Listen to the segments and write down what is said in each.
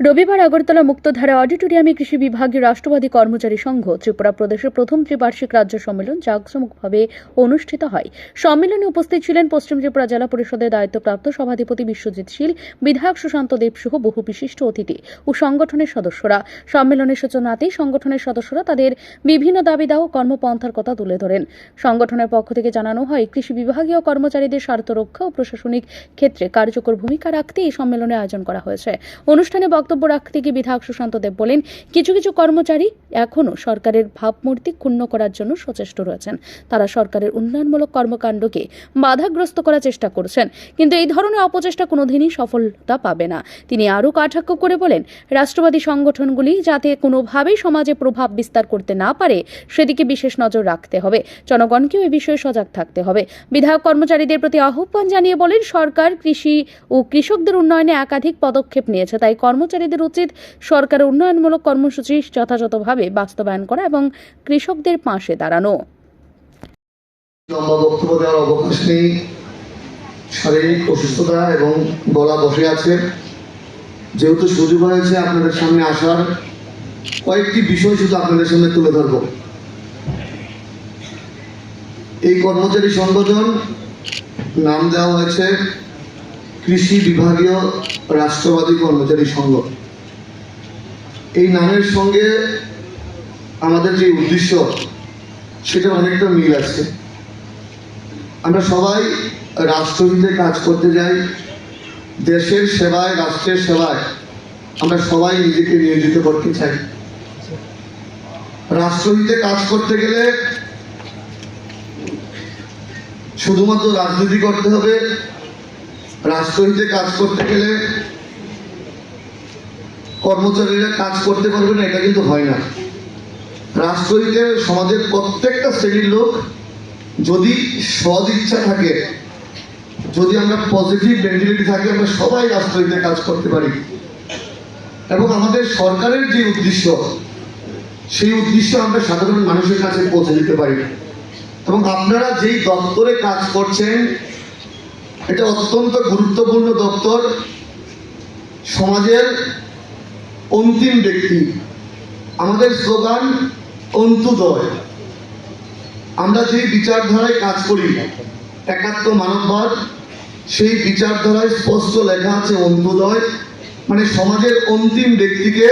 রবিবার আগরতলা মুক্তধারা অডিটোরিয়ামে কৃষি বিভাগীয় রাষ্ট্রবাদী কর্মচারী সংঘ ত্রিপুরা প্রদেশের প্রথম ত্রিবার্ষিক রাজ্য সম্মেলন জাঁকজমকভাবে অনুষ্ঠিত হয়। সম্মেলনে উপস্থিত ছিলেন পশ্চিম ত্রিপুরা জেলা পরিষদের দায়িত্বপ্রাপ্ত সভাধিপতি বিশ্বজিৎ শীল, বিধায়ক সুশান্ত দেব সহ বহু বিশিষ্ট অতিথি ও সংগঠনের সদস্যরা। সম্মেলনের সূচনাতেই সংগঠনের সদস্যরা তাদের বিভিন্ন দাবি দাওয়া ও কর্মপন্থার কথা তুলে ধরেন। সংগঠনের পক্ষ থেকে জানানো হয়, কৃষি বিভাগীয় কর্মচারীদের স্বার্থ রক্ষা ও প্রশাসনিক ক্ষেত্রে কার্যকর ভূমিকা রাখতে এই সম্মেলনের আয়োজন করা হয়েছে। অনুষ্ঠানে বক্তব্য রাখতে গিয়ে বিধায়ক সুশান্ত দেব বলেন, কিছু কিছু কর্মচারী এখনও সরকারের ভাবমূর্তি ক্ষুণ্ণ করার জন্য সচেষ্ট রয়েছেন। তারা সরকারের উন্নয়নমূলক কর্মকাণ্ডকে বাধাগ্রস্ত করার চেষ্টা করছেন, কিন্তু এই ধরনের অপচেষ্টা কোনোদিনই সফলতা পাবে না। তিনি আরও কটাক্ষ করে বলেন, রাষ্ট্রবাদী সংগঠনগুলি যাতে কোনোভাবেই সমাজে প্রভাব বিস্তার করতে না পারে সেদিকে বিশেষ নজর রাখতে হবে। জনগণকেও এই বিষয়ে সজাগ থাকতে হবে। বিধায়ক কর্মচারীদের প্রতি আহ্বান জানিয়ে বলেন, সরকার কৃষি ও কৃষকদের উন্নয়নে একাধিক পদক্ষেপ নিয়েছে, তাই কর্মচারীদের উচিত সরকারের উন্নয়নমূলক কর্মসূচি যথাযথভাবে বাস্তবায়ন করা এবং কৃষকদের পাশে দাঁড়ানো। লম্বা বক্তব্য দেওয়ার অবকাশ নেই। শারীরিক অসুস্থতা এবং গলা বসে আছে, যেহেতু সুযোগ হয়েছে আপনাদের সামনে আসার, কয়েকটি বিষয় শুধু আপনাদের সামনে তুলে ধরব। এই কর্মচারী সংগঠন নাম দেওয়া হয়েছে কৃষি বিভাগীয় রাষ্ট্রবাদী কর্মচারী সংঘ। এই নামের সঙ্গে আমাদের যে উদ্দেশ্য সেটা অনেকটা মিল আছে। আমরা সবাই রাষ্ট্রহিতে কাজ করতে যাই, দেশের সেবায়, রাষ্ট্রের সেবায় আমরা সবাই নিজেকে নিয়োজিত করতে চাই। রাষ্ট্রহিতে কাজ করতে গেলে শুধুমাত্র রাজনীতি করতে হবে, রাষ্ট্রহিতে কাজ করতে গেলে কর্মচারীরা কাজ করতে পারবে না, এটা কিন্তু হয় না। রাষ্ট্রহিতে সমাজের প্রত্যেকটা শ্রেণীর লোক যদি সৎ ইচ্ছা থাকে, যদি আমরা পজিটিভ মেন্টালিটি থাকে, আমরা সবাই রাষ্ট্রহিতে কাজ করতে পারি। এবং আমাদের সরকারের যে উদ্দেশ্য, সেই উদ্দেশ্য আমরা সাধারণ মানুষের কাছে পৌঁছে দিতে পারি। এবং আপনারা যেই দপ্তরে কাজ করছেন, এটা অত্যন্ত গুরুত্বপূর্ণ দপ্তর। সমাজের অন্তিম ব্যক্তি। আমাদের স্লোগান অন্ত্যুদয়। আমরা যেই বিচারধারায় কাজ করি, একাত্ম মানববাদ, সেই বিচারধারায় স্পষ্ট লেখা আছে অন্ত্যুদয়, মানে সমাজের অন্তিম ব্যক্তিকে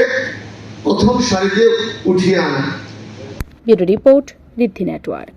প্রথম সারিতে উঠিয়ে আনা। ব্যুরো রিপোর্ট, ঋদ্ধি নেটওয়ার্ক।